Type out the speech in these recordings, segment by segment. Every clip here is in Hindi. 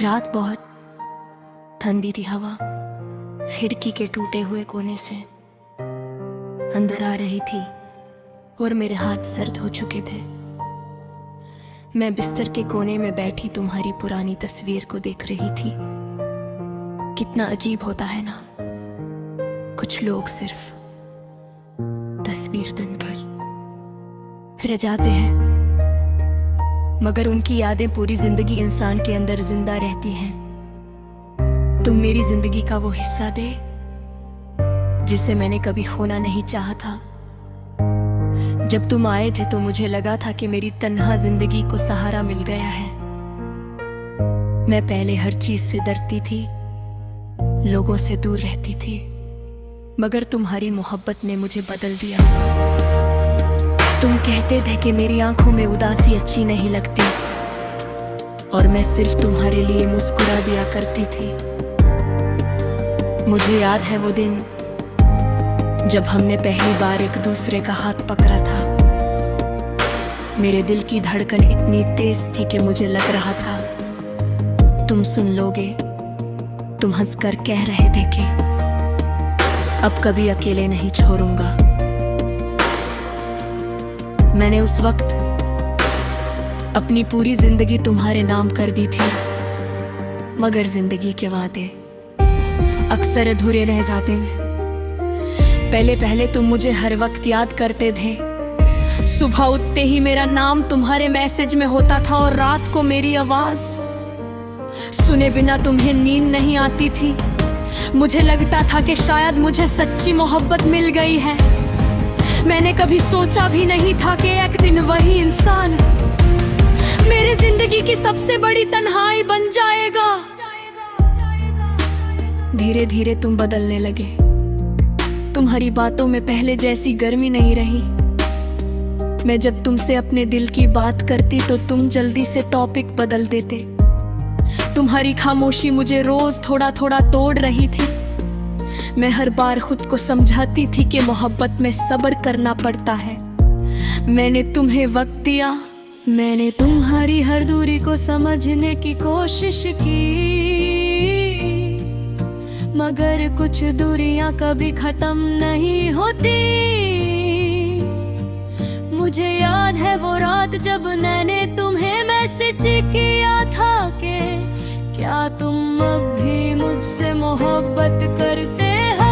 रात बहुत ठंडी थी। हवा खिड़की के टूटे हुए कोने से अंदर आ रही थी और मेरे हाथ सर्द हो चुके थे। मैं बिस्तर के कोने में बैठी तुम्हारी पुरानी तस्वीर को देख रही थी। कितना अजीब होता है ना, कुछ लोग सिर्फ तस्वीर बनकर रह जाते हैं, मगर उनकी यादें पूरी जिंदगी इंसान के अंदर जिंदा रहती हैं। तुम मेरी जिंदगी का वो हिस्सा दे जिसे मैंने कभी खोना नहीं चाहा था। जब तुम आए थे तो मुझे लगा था कि मेरी तन्हा जिंदगी को सहारा मिल गया है। मैं पहले हर चीज से डरती थी, लोगों से दूर रहती थी, मगर तुम्हारी मोहब्बत ने मुझे बदल दिया। तुम कहते थे कि मेरी आंखों में उदासी अच्छी नहीं लगती, और मैं सिर्फ तुम्हारे लिए मुस्कुरा दिया करती थी। मुझे याद है वो दिन जब हमने पहली बार एक दूसरे का हाथ पकड़ा था। मेरे दिल की धड़कन इतनी तेज थी कि मुझे लग रहा था तुम सुन लोगे। तुम हंसकर कह रहे थे कि अब कभी अकेले नहीं छोड़ूंगा। मैंने उस वक्त अपनी पूरी जिंदगी तुम्हारे नाम कर दी थी, मगर जिंदगी के वादे अक्सर अधूरे रह जाते हैं। पहले पहले तुम मुझे हर वक्त याद करते थे। सुबह उठते ही मेरा नाम तुम्हारे मैसेज में होता था, और रात को मेरी आवाज सुने बिना तुम्हें नींद नहीं आती थी। मुझे लगता था कि शायद मुझे सच्ची मोहब्बत मिल गई है। मैंने कभी सोचा भी नहीं था कि एक दिन वही इंसान मेरी जिंदगी की सबसे बड़ी तन्हाई बन जाएगा। धीरे धीरे तुम बदलने लगे। तुम्हारी बातों में पहले जैसी गर्मी नहीं रही। मैं जब तुमसे अपने दिल की बात करती तो तुम जल्दी से टॉपिक बदल देते। तुम्हारी खामोशी मुझे रोज थोड़ा थोड़ा तोड़ रही थी। मैं हर बार खुद को समझाती थी कि मोहब्बत में सब्र करना पड़ता है। मैंने तुम्हें वक्त दिया, मैंने तुम्हारी हर दूरी को समझने की कोशिश की, मगर कुछ दूरियां कभी खत्म नहीं होती। मुझे याद है वो रात जब मैंने तुम्हें मैसेज किया था कि क्या तुम अब भी मुझसे मोहब्बत करते हैं।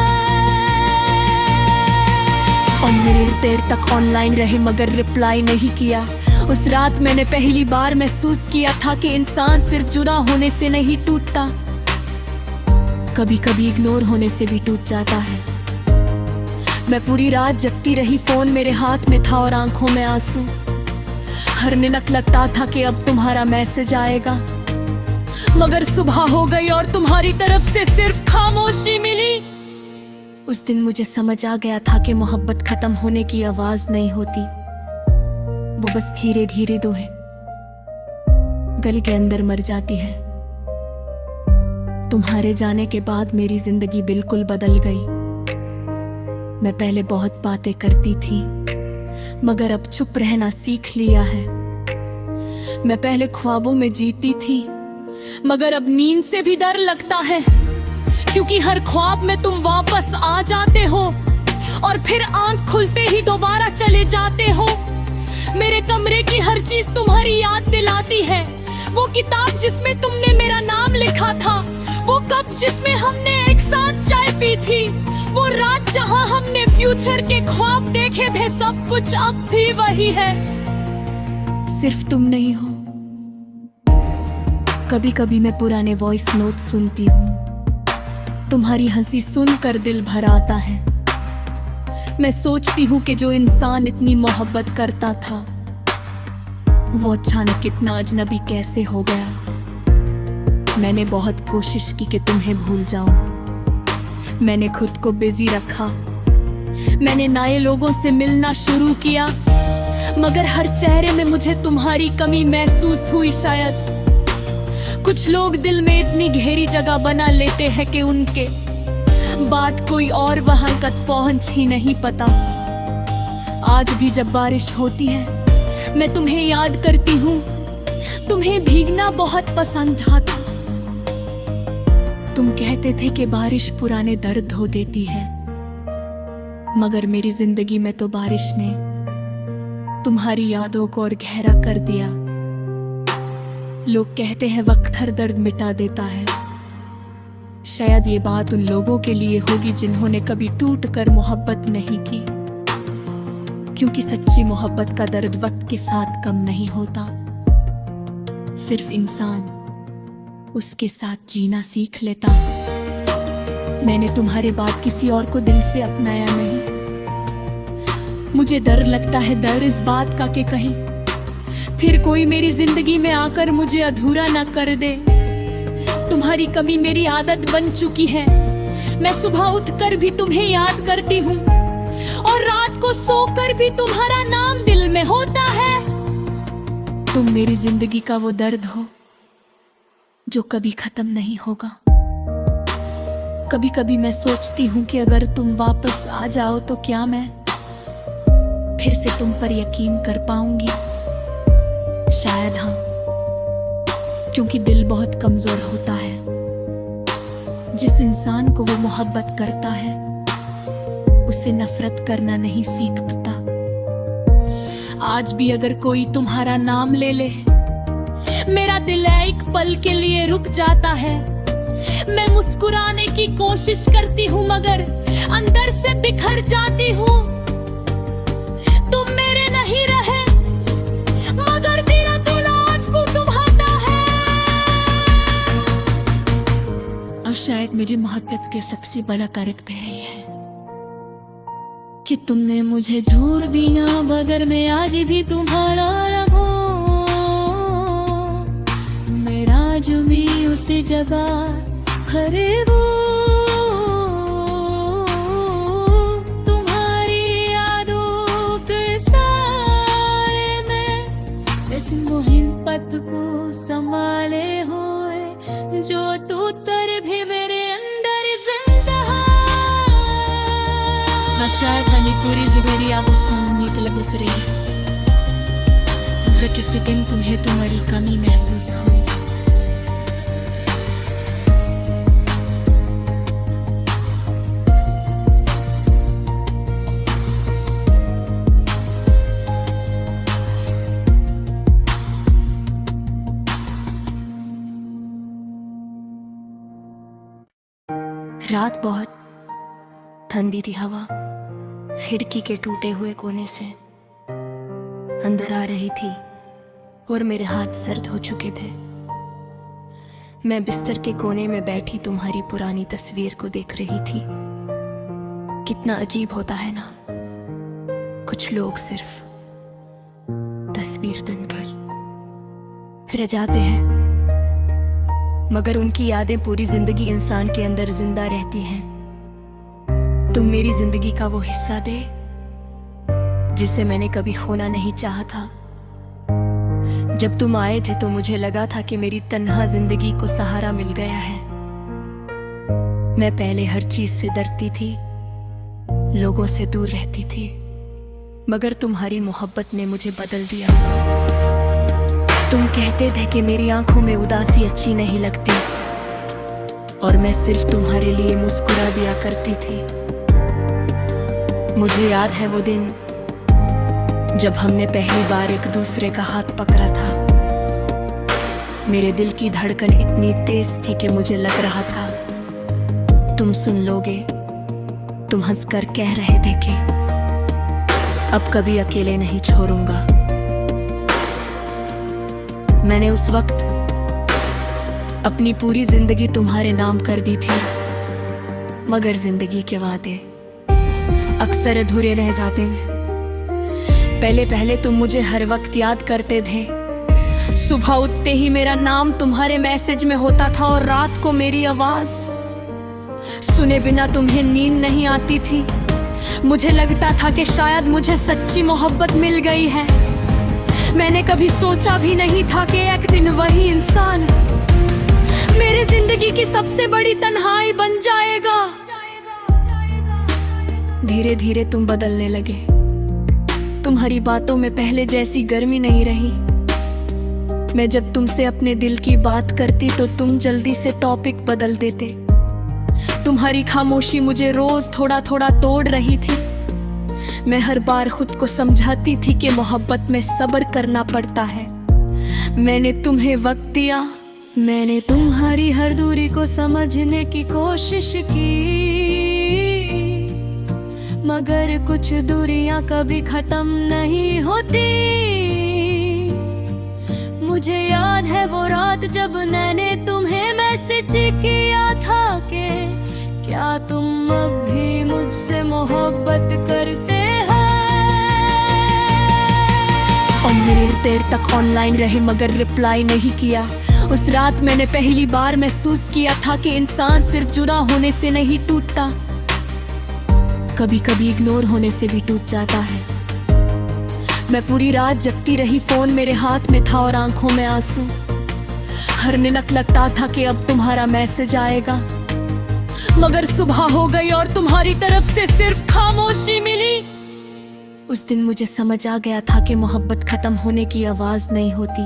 और मेरे देर तक ऑनलाइन रहे मगर रिप्लाई नहीं किया। उस रात मैंने पहली बार महसूस किया था कि इंसान सिर्फ जुड़ा होने से नहीं टूटता, कभी कभी इग्नोर होने से भी टूट जाता है। मैं पूरी रात जगती रही, फोन मेरे हाथ में था और आंखों में आंसू। हर मिनट लगता था कि अब तुम्हारा मैसेज आएगा, मगर सुबह हो गई और तुम्हारी तरफ से सिर्फ खामोशी मिली। उस दिन मुझे समझ आ गया था कि मोहब्बत खत्म होने की आवाज नहीं होती, वो बस धीरे धीरे दोहे गल के अंदर मर जाती है। तुम्हारे जाने के बाद मेरी जिंदगी बिल्कुल बदल गई। मैं पहले बहुत बातें करती थी, मगर अब चुप रहना सीख लिया है। मैं पहले ख्वाबों में जीती थी, मगर अब नींद से भी डर लगता है, क्योंकि हर ख्वाब में तुम वापस आ जाते हो और फिर आंख खुलते ही दोबारा चले जाते हो। मेरे कमरे की हर चीज तुम्हारी याद दिलाती है। वो किताब जिसमें तुमने मेरा नाम लिखा था, वो कप जिसमें हमने एक साथ चाय पी थी, वो रात जहां हमने फ्यूचर के ख्वाब देखे थे, सब कुछ अब भी वही है, सिर्फ तुम नहीं हो। कभी कभी मैं पुराने वॉइस नोट सुनती हूँ, तुम्हारी हंसी सुनकर दिल भर आता है। मैं सोचती हूँ कि जो इंसान इतनी मोहब्बत करता था, वो अचानक इतना अजनबी कैसे हो गया। मैंने बहुत कोशिश की कि तुम्हें भूल जाऊं। मैंने खुद को बिजी रखा, मैंने नए लोगों से मिलना शुरू किया, मगर हर चेहरे में मुझे तुम्हारी कमी महसूस हुई। शायद कुछ लोग दिल में इतनी गहरी जगह बना लेते हैं कि उनके बाद कोई और वहां तक पहुंच ही नहीं पाता। आज भी जब बारिश होती है मैं तुम्हें याद करती हूँ। तुम्हें भीगना बहुत पसंद आता, तुम कहते थे कि बारिश पुराने दर्द धो देती है, मगर मेरी जिंदगी में तो बारिश ने तुम्हारी यादों को और गहरा कर दिया। लोग कहते हैं वक्त हर दर्द मिटा देता है। शायद ये बात उन लोगों के लिए होगी जिन्होंने कभी टूट कर मोहब्बत नहीं की, क्योंकि सच्ची मोहब्बत का दर्द वक्त के साथ कम नहीं होता, सिर्फ इंसान उसके साथ जीना सीख लेता। मैंने तुम्हारे बाद किसी और को दिल से अपनाया नहीं। मुझे डर लगता है, डर इस बात का कि कहीं फिर कोई मेरी जिंदगी में आकर मुझे अधूरा ना कर दे। तुम्हारी कमी मेरी आदत बन चुकी है। मैं सुबह उठकर भी तुम्हें याद करती हूँ और रात को सोकर भी तुम्हारा नाम दिल में होता है। तुम मेरी जिंदगी का वो दर्द हो जो कभी खत्म नहीं होगा। कभी कभी मैं सोचती हूँ कि अगर तुम वापस आ जाओ तो क्या मैं फिर से तुम पर यकीन कर पाऊंगी। शायद हाँ, क्योंकि दिल बहुत कमजोर होता है। जिस इंसान को वो मोहब्बत करता है उसे नफरत करना नहीं सीख पाता। आज भी अगर कोई तुम्हारा नाम ले ले, मेरा दिल एक पल के लिए रुक जाता है। मैं मुस्कुराने की कोशिश करती हूँ मगर अंदर से बिखर जाती हूँ। तुम मेरे नहीं रहे मगर तेरा दिल आज को तुम्हारा है। और शायद मेरी मोहब्बत के सबसे बड़ा कारक भी यही है कि तुमने मुझे झूठ दिया, मगर मैं आज भी तुम्हारा रहूं। मेरा जो भी उसे जगह खरीदूं। तुम्हारी यादों के सारे में इस मुहिम पत को संभाले हुए जो तू तर भी मेरे अंदर जिंदा है। शायद मैंने पूरी जिगरी आवाज़ निकल गुजरे, मगर किसी दिन तुम्हें तुम्हारी कमी महसूस हुई। रात बहुत ठंडी थी। हवा खिड़की के टूटे हुए कोने से अंदर आ रही थी और मेरे हाथ सर्द हो चुके थे। मैं बिस्तर के कोने में बैठी तुम्हारी पुरानी तस्वीर को देख रही थी। कितना अजीब होता है ना, कुछ लोग सिर्फ तस्वीर बनकर रह जाते हैं, मगर उनकी यादें पूरी जिंदगी इंसान के अंदर जिंदा रहती हैं। तुम मेरी जिंदगी का वो हिस्सा दे जिसे मैंने कभी खोना नहीं चाहा था। जब तुम आए थे तो मुझे लगा था कि मेरी तन्हा जिंदगी को सहारा मिल गया है। मैं पहले हर चीज से डरती थी, लोगों से दूर रहती थी, मगर तुम्हारी मोहब्बत ने मुझे बदल दिया। तुम कहते थे कि मेरी आंखों में उदासी अच्छी नहीं लगती और मैं सिर्फ तुम्हारे लिए मुस्कुरा दिया करती थी। मुझे याद है वो दिन जब हमने पहली बार एक दूसरे का हाथ पकड़ा था। मेरे दिल की धड़कन इतनी तेज थी कि मुझे लग रहा था तुम सुन लोगे। तुम हंसकर कह रहे थे कि अब कभी अकेले नहीं छोड़ूंगा। मैंने उस वक्त अपनी पूरी जिंदगी तुम्हारे नाम कर दी थी, मगर जिंदगी के वादे अक्सर अधूरे रह जाते हैं। पहले पहले तुम मुझे हर वक्त याद करते थे। सुबह उठते ही मेरा नाम तुम्हारे मैसेज में होता था और रात को मेरी आवाज सुने बिना तुम्हें नींद नहीं आती थी। मुझे लगता था कि शायद मुझे सच्ची मोहब्बत मिल गई है। मैंने कभी सोचा भी नहीं था कि एक दिन वही इंसान मेरी जिंदगी की सबसे बड़ी तन्हाई बन जाएगा। धीरे धीरे तुम बदलने लगे। तुम्हारी बातों में पहले जैसी गर्मी नहीं रही। मैं जब तुमसे अपने दिल की बात करती तो तुम जल्दी से टॉपिक बदल देते। तुम्हारी खामोशी मुझे रोज थोड़ा थोड़ा तोड़ रही थी। मैं हर बार खुद को समझाती थी कि मोहब्बत में सब्र करना पड़ता है। मैंने तुम्हें वक्त दिया, मैंने तुम्हारी हर दूरी को समझने की कोशिश की, मगर कुछ दूरियां कभी खत्म नहीं होती। मुझे याद है वो रात जब मैंने तुम्हें मैसेज किया था कि क्या तुम अब भी मुझसे मोहब्बत करते हैं। और मेरे देर तक ऑनलाइन रहे मगर रिप्लाई नहीं किया। उस रात मैंने पहली बार महसूस किया था कि इंसान सिर्फ जुड़ा होने से नहीं टूटता, कभी कभी इग्नोर होने से भी टूट जाता है। मैं पूरी रात जगती रही, फोन मेरे हाथ में था और आंखों में आंसू। हर मिनट लगता था कि अब तुम्हारा मैसेज आएगा, मगर सुबह हो गई और तुम्हारी तरफ से सिर्फ खामोशी मिली। उस दिन मुझे समझ आ गया था कि मोहब्बत खत्म होने की आवाज नहीं होती,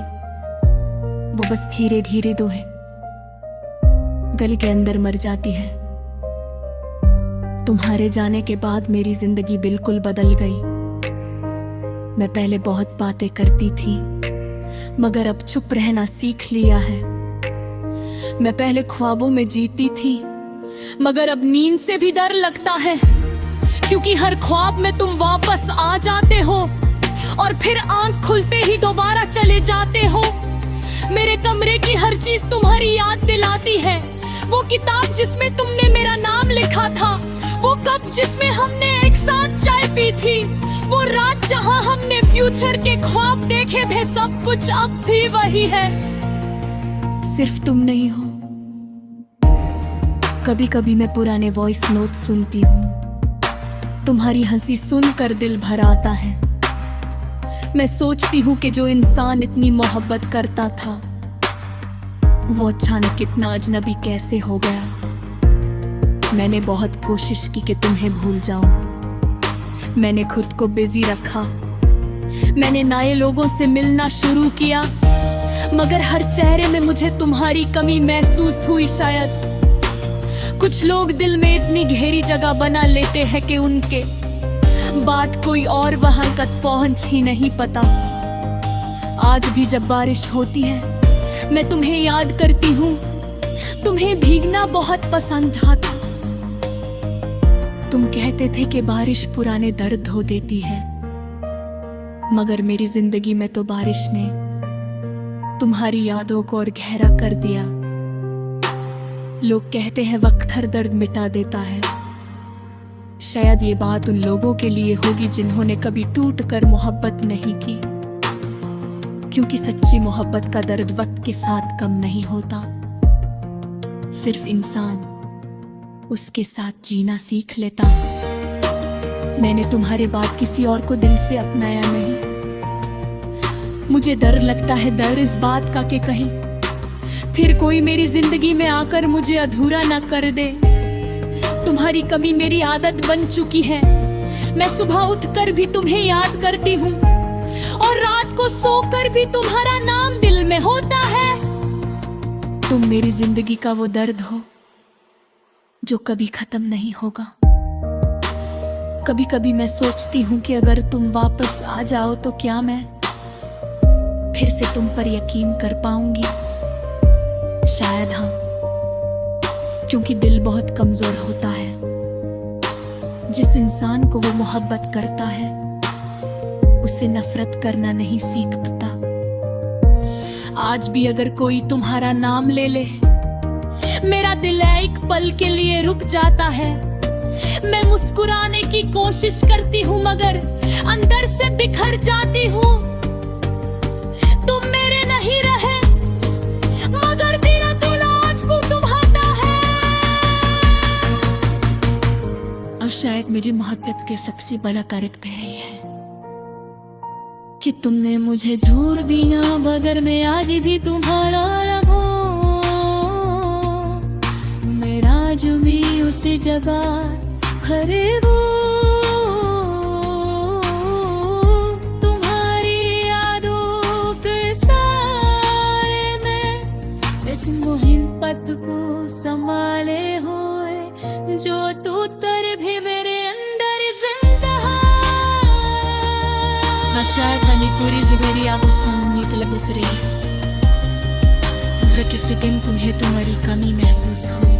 वो बस धीरे धीरे दोहे गल के अंदर मर जाती है। तुम्हारे जाने के बाद मेरी जिंदगी बिल्कुल बदल गई। मैं पहले बहुत बातें करती थी, मगर अब चुप रहना सीख लिया है। मैं पहले ख्वाबों में जीती थी, मगर अब नींद से भी डर लगता है, क्योंकि हर ख्वाब में तुम वापस आ जाते हो और फिर आंख खुलते ही दोबारा चले जाते हो। मेरे कमरे की हर चीज तुम्हारी याद दिलाती है। वो किताब जिसमें तुमने मेरा नाम लिखा था, वो कप जिसमें हमने एक साथ चाय पी थी, वो रात जहां हमने फ्यूचर के ख्वाब देखे थे, सब कुछ अब भी वही है, सिर्फ तुम नहीं हो। कभी कभी मैं पुराने वॉइस नोट सुनती हूँ, तुम्हारी हंसी सुनकर दिल भर आता है। मैं सोचती हूँ कि जो इंसान इतनी मोहब्बत करता था, वो अचानक इतना अजनबी कैसे हो गया। मैंने बहुत कोशिश की कि तुम्हें भूल जाऊं, मैंने खुद को बिजी रखा, मैंने नए लोगों से मिलना शुरू किया, मगर हर चेहरे में मुझे तुम्हारी कमी महसूस हुई। शायद कुछ लोग दिल में इतनी गहरी जगह बना लेते हैं कि उनके बाद कोई और वहां तक पहुंच ही नहीं पाता। आज भी जब बारिश होती है मैं तुम्हें याद करती हूँ। तुम्हें भीगना बहुत पसंद था। तुम कहते थे कि बारिश पुराने दर्द धो देती है, मगर मेरी जिंदगी में तो बारिश ने तुम्हारी यादों को और गहरा कर दिया। लोग कहते हैं वक्त हर दर्द मिटा देता है। शायद ये बात उन लोगों के लिए होगी जिन्होंने कभी टूट कर मोहब्बत नहीं की, क्योंकि सच्ची मोहब्बत का दर्द वक्त के साथ कम नहीं होता, सिर्फ इंसान उसके साथ जीना सीख लेता। मैंने तुम्हारे बाद किसी और को दिल से अपनाया नहीं। मुझे डर लगता है, डर इस बात का कि कहीं फिर कोई मेरी जिंदगी में आकर मुझे अधूरा ना कर दे। तुम्हारी कमी मेरी आदत बन चुकी है। मैं सुबह उठकर भी तुम्हें याद करती हूँ और रात को सोकर भी तुम्हारा नाम दिल में होता है। तुम मेरी जिंदगी का वो दर्द हो जो कभी खत्म नहीं होगा। कभी कभी मैं सोचती हूँ कि अगर तुम वापस आ जाओ तो क्या मैं फिर से तुम पर यकीन कर पाऊंगी। शायद हाँ, क्योंकि दिल बहुत कमजोर होता है। जिस इंसान को वो मोहब्बत करता है उसे नफरत करना नहीं सीख पाता। आज भी अगर कोई तुम्हारा नाम ले ले, मेरा दिल एक पल के लिए रुक जाता है। मैं मुस्कुराने की कोशिश करती हूँ मगर अंदर से बिखर जाती हूँ। तुम मेरे नहीं रहे मगर तेरा दिल आज भी तुम्हारा है। और शायद मेरी मोहब्बत के सबसे बड़ा कारक भी यही है कि तुमने मुझे झूठ दिया, मगर मैं आज भी तुम्हारा लगूं। मेरा जो भी उसी जगह खरीदूं। तुम्हारी यादों के सारे में इस मुहिम पत को संभाले हुए जो तू तर भी मेरे अंदर जिंदा है। शायद मैंने पूरी जिगरी आपको सामने तलब रही, अगर किसी दिन तुम्हें तुम्हारी कमी महसूस हो